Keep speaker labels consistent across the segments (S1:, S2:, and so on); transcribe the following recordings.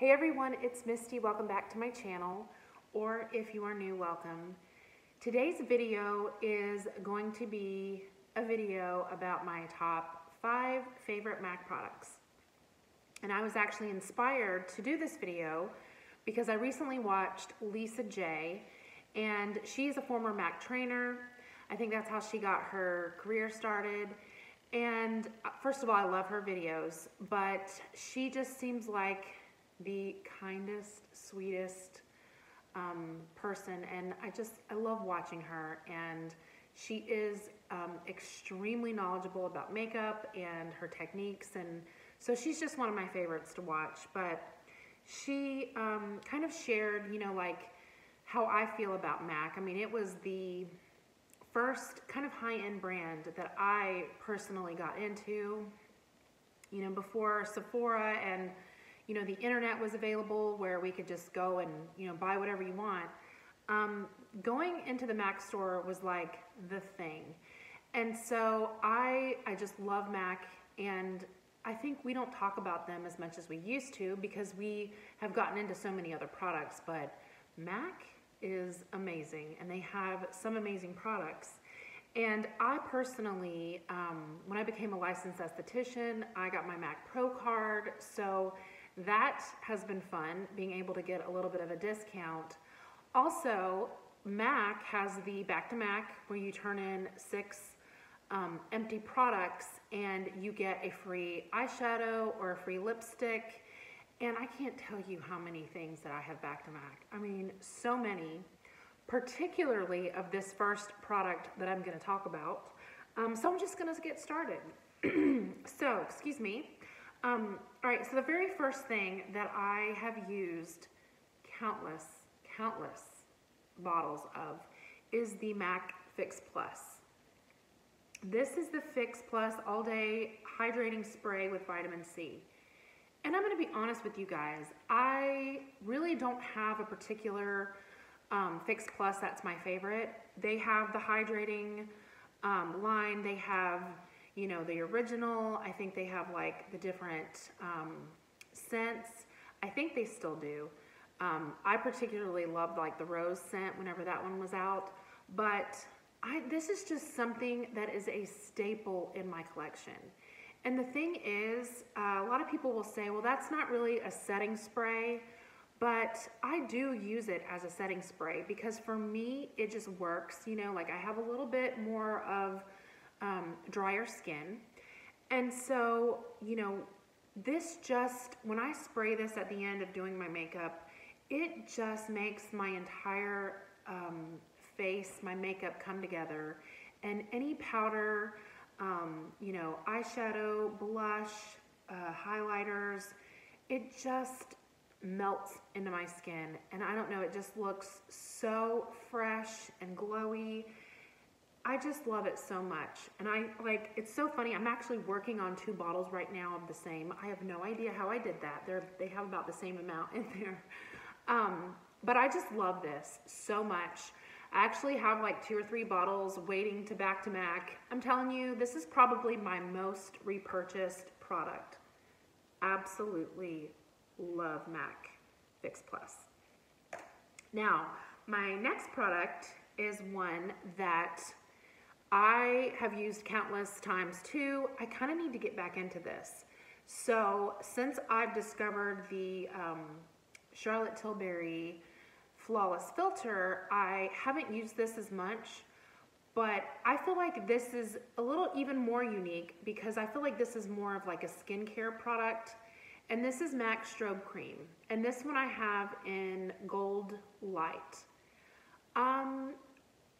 S1: Hey everyone, it's Misty. Welcome back to my channel, or if you are new, welcome. Today's video is going to be a video about my top 5 favorite MAC products. And I was actually inspired to do this video because I recently watched Lisa J, and she's a former MAC trainer. I think that's how she got her career started. And first of all, I love her videos, but she just seems like the kindest, sweetest person, and I love watching her. And she is extremely knowledgeable about makeup and her techniques, and so she's just one of my favorites to watch. But she kind of shared, like how I feel about MAC. I mean, it was the first kind of high-end brand that I personally got into, before Sephora and the internet was available where we could just go and buy whatever you want. Going into the MAC store was like the thing. And so I just love MAC, and I think we don't talk about them as much as we used to because we have gotten into so many other products, but MAC is amazing, and they have some amazing products. And I personally, when I became a licensed esthetician, I got my MAC Pro card, so that has been fun, being able to get a little bit of a discount. Also, MAC has the Back to MAC, where you turn in 6 empty products and you get a free eyeshadow or a free lipstick. And I can't tell you how many things that I have Back to MAC. I mean, so many, particularly of this first product that I'm going to talk about. So I'm just going to get started. So, excuse me. All right, so the very first thing that I have used countless bottles of is the MAC Fix Plus. This is the Fix Plus All Day Hydrating Spray with Vitamin C. And I'm going to be honest with you guys, I really don't have a particular Fix Plus that's my favorite. They have the hydrating line, they have the original. I think they have like the different scents. I think they still do. I particularly loved like the rose scent whenever that one was out, but this is just something that is a staple in my collection. And the thing is, a lot of people will say, well, that's not really a setting spray, but I do use it as a setting spray because for me, it just works. Like I have a little bit more of drier skin. And so, this just, when I spray this at the end of doing my makeup, it just makes my entire face, my makeup come together. And any powder, eyeshadow, blush, highlighters, it just melts into my skin. And I don't know, it just looks so fresh and glowy. I just love it so much. And it's so funny, I'm actually working on 2 bottles right now of the same. I have no idea how I did that. They have about the same amount in there. But I just love this so much. I actually have like 2 or 3 bottles waiting to Back to MAC. I'm telling you, this is probably my most repurchased product. Absolutely love MAC Fix Plus. Now, my next product is one that I have used countless times too. I kind of need to get back into this. So since I've discovered the Charlotte Tilbury Flawless Filter, I haven't used this as much, but I feel like this is a little even more unique because I feel like this is more of like a skincare product. And this is MAC Strobe Cream. And this one I have in Gold Light.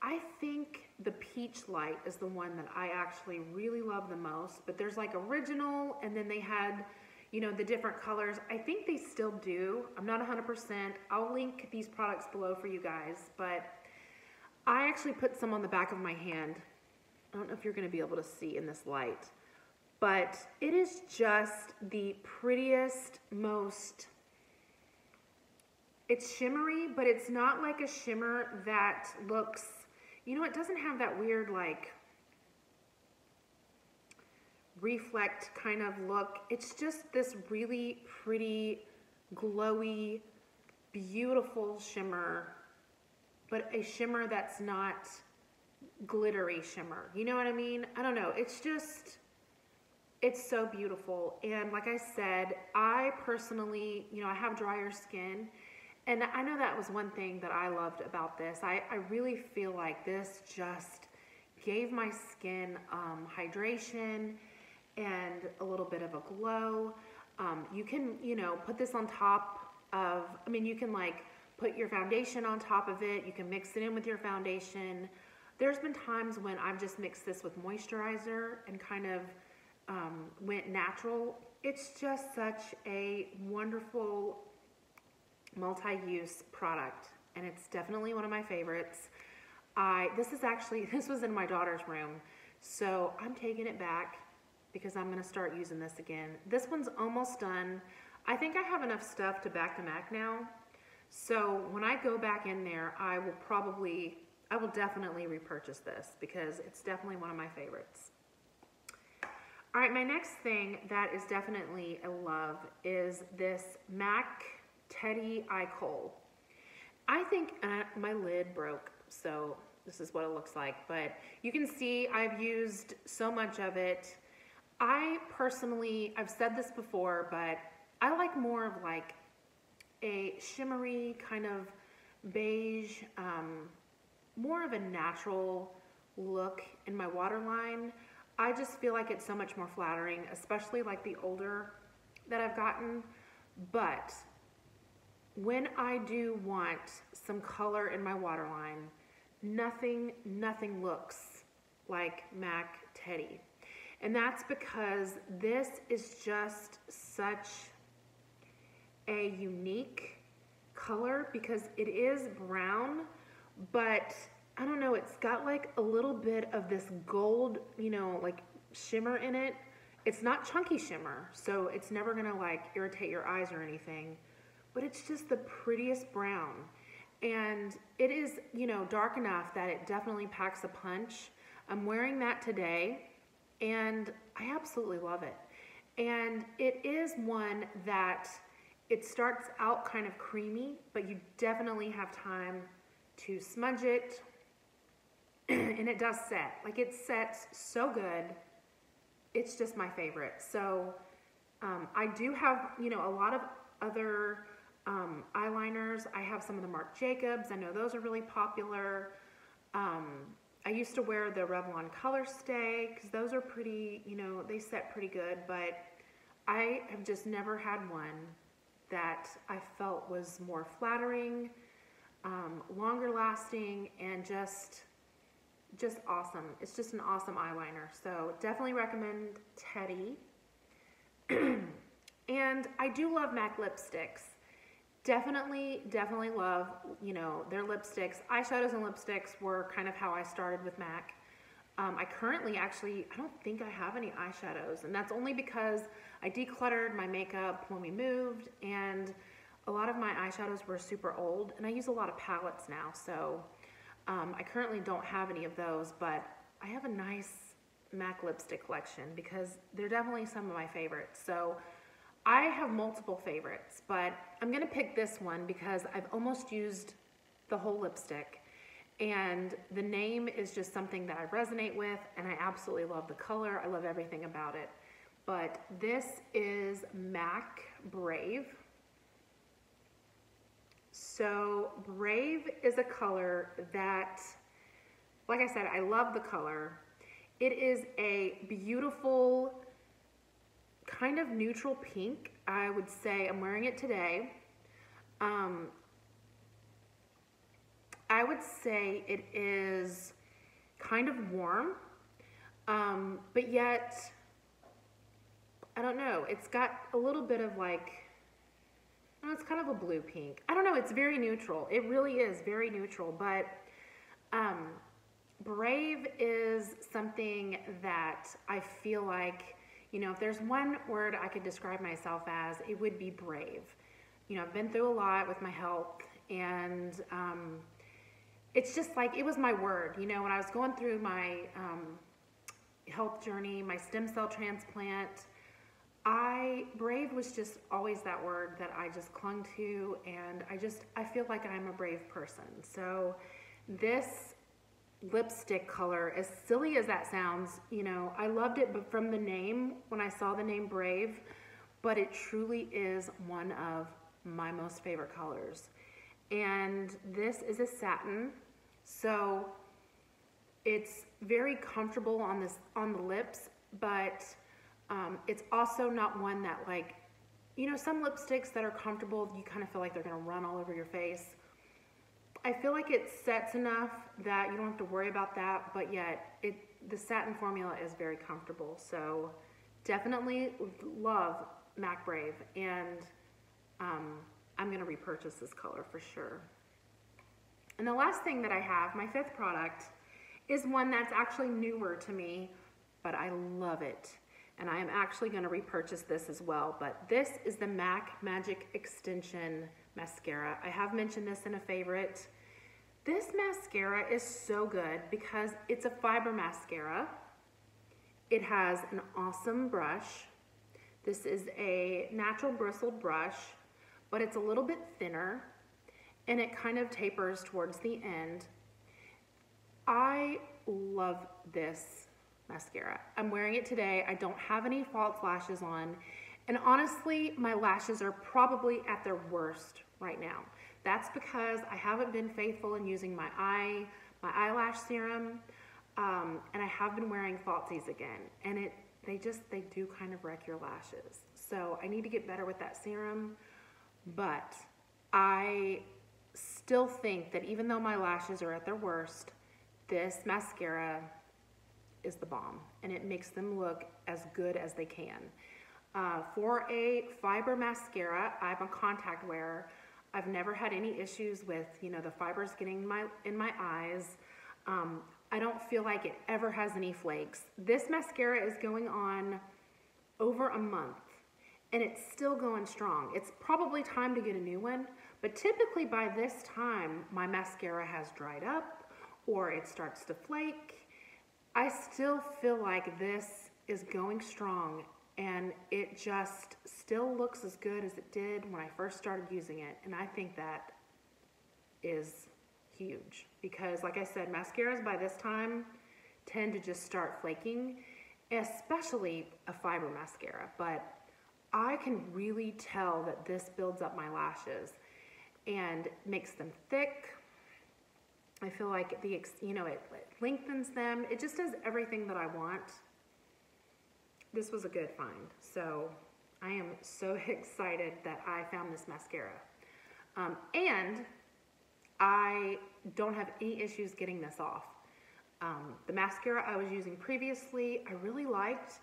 S1: I think the Peach Light is the one that I actually really love the most, but there's like original, and then they had, the different colors. I think they still do. I'm not 100%. I'll link these products below for you guys, but I actually put some on the back of my hand. I don't know if you're going to be able to see in this light, but it is just the prettiest, it's shimmery, but it's not like a shimmer that looks, it doesn't have that weird like reflect kind of look. It's just this really pretty glowy, beautiful shimmer, but a shimmer that's not glittery shimmer. You know what I mean? I don't know. It's just, it's so beautiful. And like I said, I personally, you know, I have drier skin, and I know that was one thing that I loved about this. I really feel like this just gave my skin hydration and a little bit of a glow. You can, you know, put this on top of, I mean, you can like put your foundation on top of it. You can mix it in with your foundation. There's been times when I've just mixed this with moisturizer and kind of went natural. It's just such a wonderful multi-use product, and it's definitely one of my favorites. This was in my daughter's room, so I'm taking it back because I'm going to start using this again. This one's almost done. I think I have enough stuff to back to MAC now, so when I go back in there, I will definitely repurchase this because it's definitely one of my favorites. All right, my next thing that is definitely a love is this MAC Teddy Eye Kohl. I think my lid broke, so this is what it looks like, but you can see I've used so much of it. I personally, I've said this before, but I like more of like a shimmery kind of beige, more of a natural look in my waterline. I just feel like it's so much more flattering, especially like the older that I've gotten. But when I do want some color in my waterline, nothing looks like MAC Teddy. And that's because this is just such a unique color because it is brown, but I don't know, it's got like a little bit of this gold, you know, like shimmer in it. It's not chunky shimmer, so it's never gonna like irritate your eyes or anything, but it's just the prettiest brown. And it is, you know, dark enough that it definitely packs a punch. I'm wearing that today, and I absolutely love it. And it is one that it starts out kind of creamy, but you definitely have time to smudge it, and it does set. Like, it sets so good. It's just my favorite. So I do have, you know, a lot of other eyeliners. I have some of the Marc Jacobs. I know those are really popular. I used to wear the Revlon Color Stay because those are pretty, you know, they set pretty good, but I have just never had one that I felt was more flattering, longer lasting, and just awesome. It's just an awesome eyeliner. So definitely recommend Teddy. And I do love MAC lipsticks. Definitely love, you know, their lipsticks. Eyeshadows and lipsticks were kind of how I started with MAC. I currently actually, I don't think I have any eyeshadows, and that's only because I decluttered my makeup when we moved, and a lot of my eyeshadows were super old, and I use a lot of palettes now, so I currently don't have any of those, but I have a nice MAC lipstick collection because they're definitely some of my favorites. So I have multiple favorites, but I'm gonna pick this one because I've almost used the whole lipstick, and the name is just something that I resonate with, and I absolutely love the color. I love everything about it. But this is MAC Brave. So Brave is a color that, like I said, I love the color. It is a beautiful kind of neutral pink. I would say I'm wearing it today. I would say it is kind of warm, but yet, I don't know, it's got a little bit of like, it's kind of a blue pink. I don't know, it's very neutral. It really is very neutral, but Brave is something that I feel like, you know, if there's one word I could describe myself as, it would be brave. You know, I've been through a lot with my health, and it's just like, it was my word. You know, when I was going through my health journey, my stem cell transplant, Brave was just always that word that I just clung to, and I feel like I'm a brave person. So this lipstick color, as silly as that sounds, you know, I loved it, but from the name, when I saw the name Brave, but it truly is one of my most favorite colors. And this is a satin, so it's very comfortable on the lips, but it's also not one that, like, you know, some lipsticks that are comfortable, you kind of feel like they're gonna run all over your face. I feel like it sets enough that you don't have to worry about that, but yet the satin formula is very comfortable. So definitely love MAC Brave, and I'm gonna repurchase this color for sure. And the last thing that I have, my fifth product, is one that's actually newer to me, but I love it. And I am actually gonna repurchase this as well, but this is the MAC Magic Extension Mascara. I have mentioned this in a favorite. This mascara is so good because it's a fiber mascara. It has an awesome brush. This is a natural bristled brush, but it's a little bit thinner and it kind of tapers towards the end. I love this mascara. I'm wearing it today. I don't have any false lashes on, and honestly, my lashes are probably at their worst right now. That's because I haven't been faithful in using my eyelash serum, and I have been wearing falsies again, and they do kind of wreck your lashes. So I need to get better with that serum, but I still think that even though my lashes are at their worst, this mascara is the bomb, and it makes them look as good as they can. For a fiber mascara, I'm a contact wearer. I've never had any issues with, you know, the fibers getting in my eyes. I don't feel like it ever has any flakes. This mascara is going on over a month, and it's still going strong. It's probably time to get a new one, but typically by this time, my mascara has dried up or it starts to flake. I still feel like this is going strong, and it just still looks as good as it did when I first started using it. And I think that is huge because, like I said, mascaras by this time tend to just start flaking, especially a fiber mascara. But I can really tell that this builds up my lashes and makes them thick. I feel like it lengthens them. It just does everything that I want. This was a good find. So I am so excited that I found this mascara. And I don't have any issues getting this off. The mascara I was using previously, I really liked.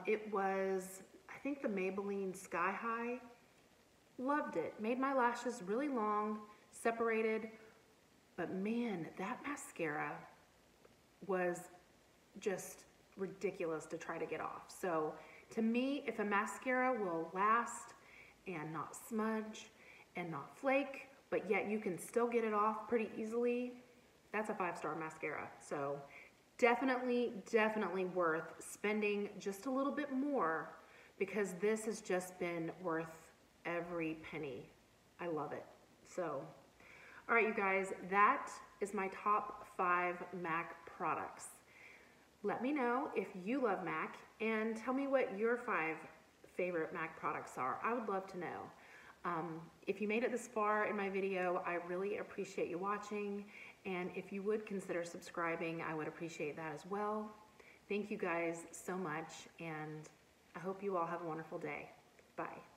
S1: It was, I think, the Maybelline Sky High. Loved it. Made my lashes really long, separated. But man, that mascara was just ridiculous to try to get off. So to me, if a mascara will last and not smudge and not flake, but yet you can still get it off pretty easily, that's a 5-star mascara. So definitely, definitely worth spending just a little bit more because this has just been worth every penny. I love it. So, all right, you guys, that is my top 5 MAC products. Let me know if you love MAC and tell me what your 5 favorite MAC products are. I would love to know. If you made it this far in my video, I really appreciate you watching. And if you would consider subscribing, I would appreciate that as well. Thank you guys so much, and I hope you all have a wonderful day. Bye.